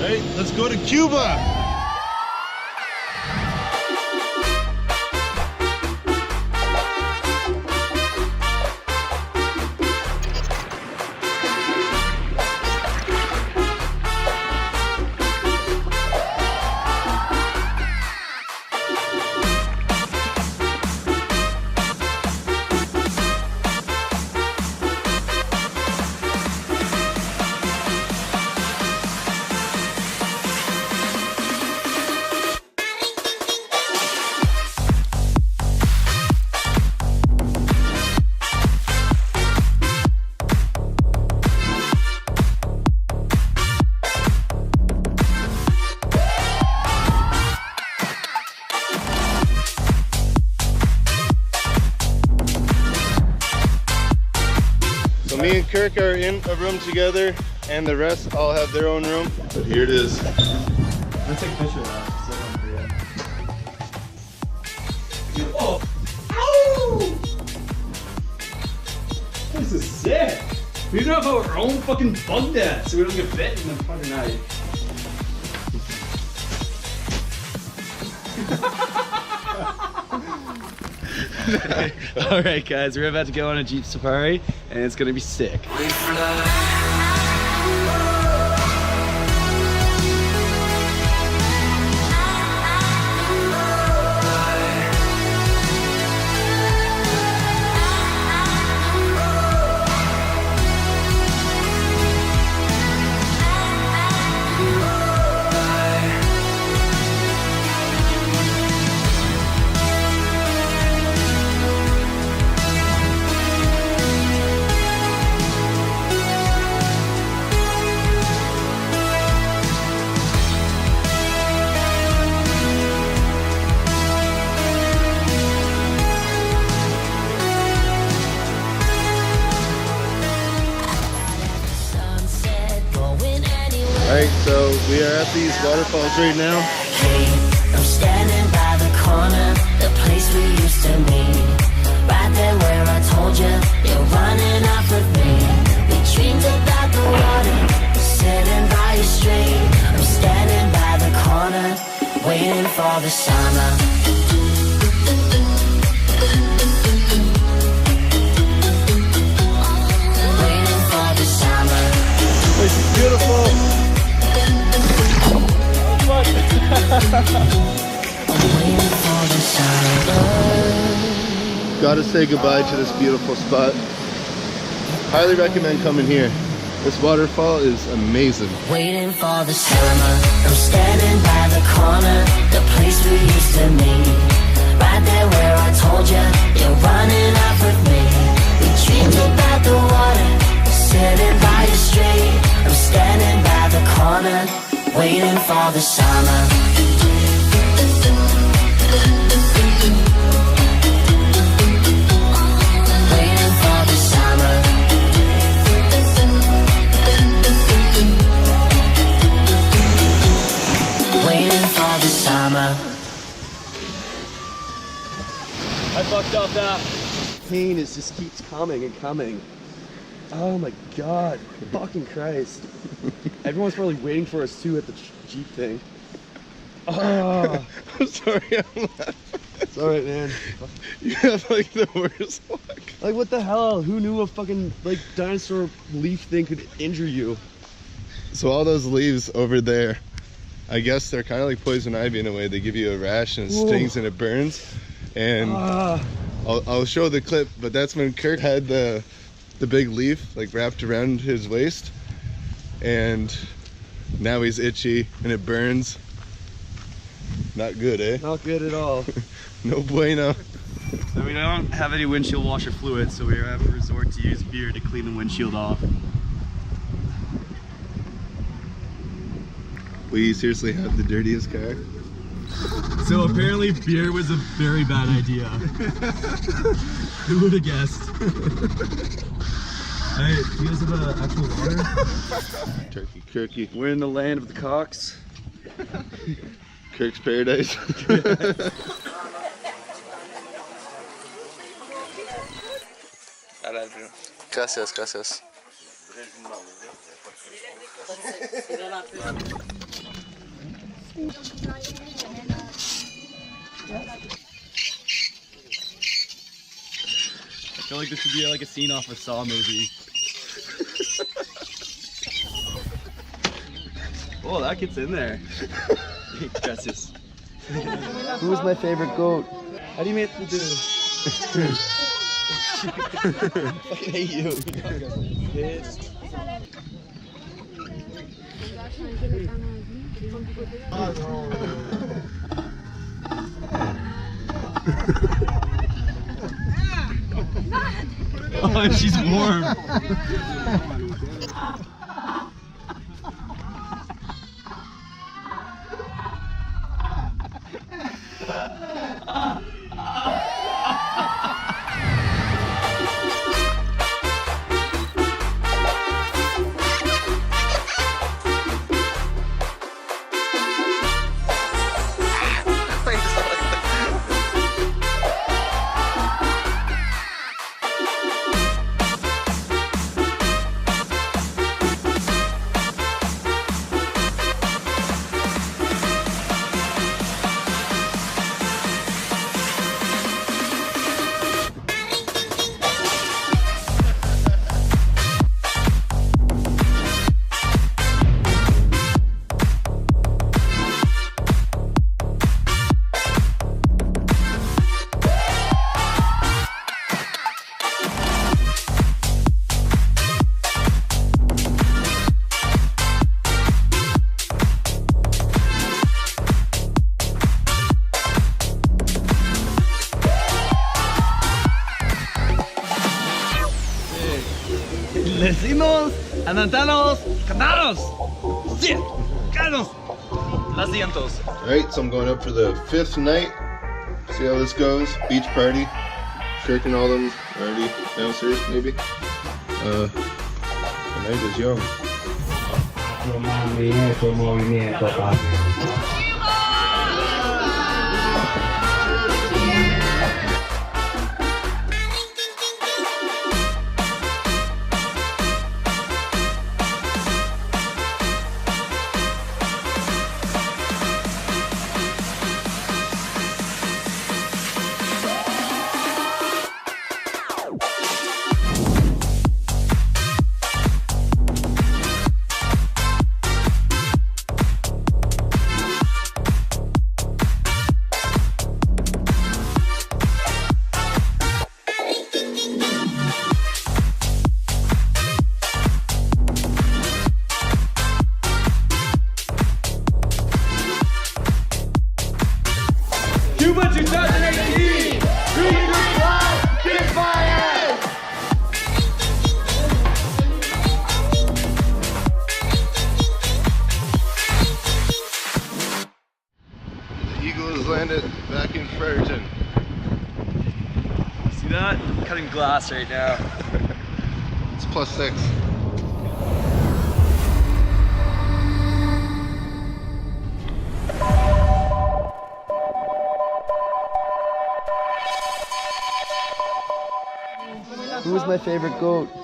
Alright, let's go to Cuba! Me and Kirk are in a room together, and the rest all have their own room. But here it is. Let's take a picture of that. Oh! Ow! This is sick! We don't have our own fucking bug net, so we don't get bit in the fucking night. Alright guys, we're about to go on a Jeep safari and it's gonna be sick. Alright, so we are at these waterfalls right now. Hey, I'm standing by the corner, the place we used to meet. Right there where I told you, you're running off with me. We dreamed about the water, sitting by your street. I'm standing by the corner, waiting for the summer. Waiting for the summer. This is beautiful. Gotta say goodbye to this beautiful spot. Highly recommend coming here. This waterfall is amazing. Waiting for the summer, I'm standing by the corner, the place we used to meet. Right there where I told you, you're running off with me. We dreamed about the water, sitting by the street. I'm standing by the corner, waiting for the summer. Waiting for the summer. Waiting for the summer. I fucked up that. Pain is just keeps coming and coming. Oh my god, fucking Christ. Everyone's probably waiting for us too at the Jeep thing. Oh. I'm sorry, I'm laughing. It's alright, man. You have like the worst luck. Like what the hell? Who knew a fucking like dinosaur leaf thing could injure you? So all those leaves over there, I guess they're kind of like poison ivy in a way. They give you a rash and it stings and it burns. And I'll show the clip, but that's when Kirk had the big leaf like wrapped around his waist, and now he's itchy and it burns. Not good, eh? Not good at all. No bueno. So we don't have any windshield washer fluid, so we have to resort to use beer to clean the windshield off. We seriously have the dirtiest car. So apparently beer was a very bad idea. Who would have guessed? Hey, do you guys have actual water? Turkey. We're in the land of the cocks. Kirk's paradise. Gracias, gracias. I feel like this would be like a scene off a Saw movie. Oh, that gets in there. Gracias. Who's my favorite goat? How do you make it do I fucking hate you. Pissed. Oh, she's warm. Vecinos, andantanos, canaros, sí, canos, las cientos. Alright, so I'm going up for the 5th night. See how this goes. Beach party. Kirk and all them already downstairs, maybe. The night is young. Cuba 2018! 305! Get fired! The Eagle has landed back in Fredericton. See that? I'm cutting glass right now. It's +6. Who's my favorite goat?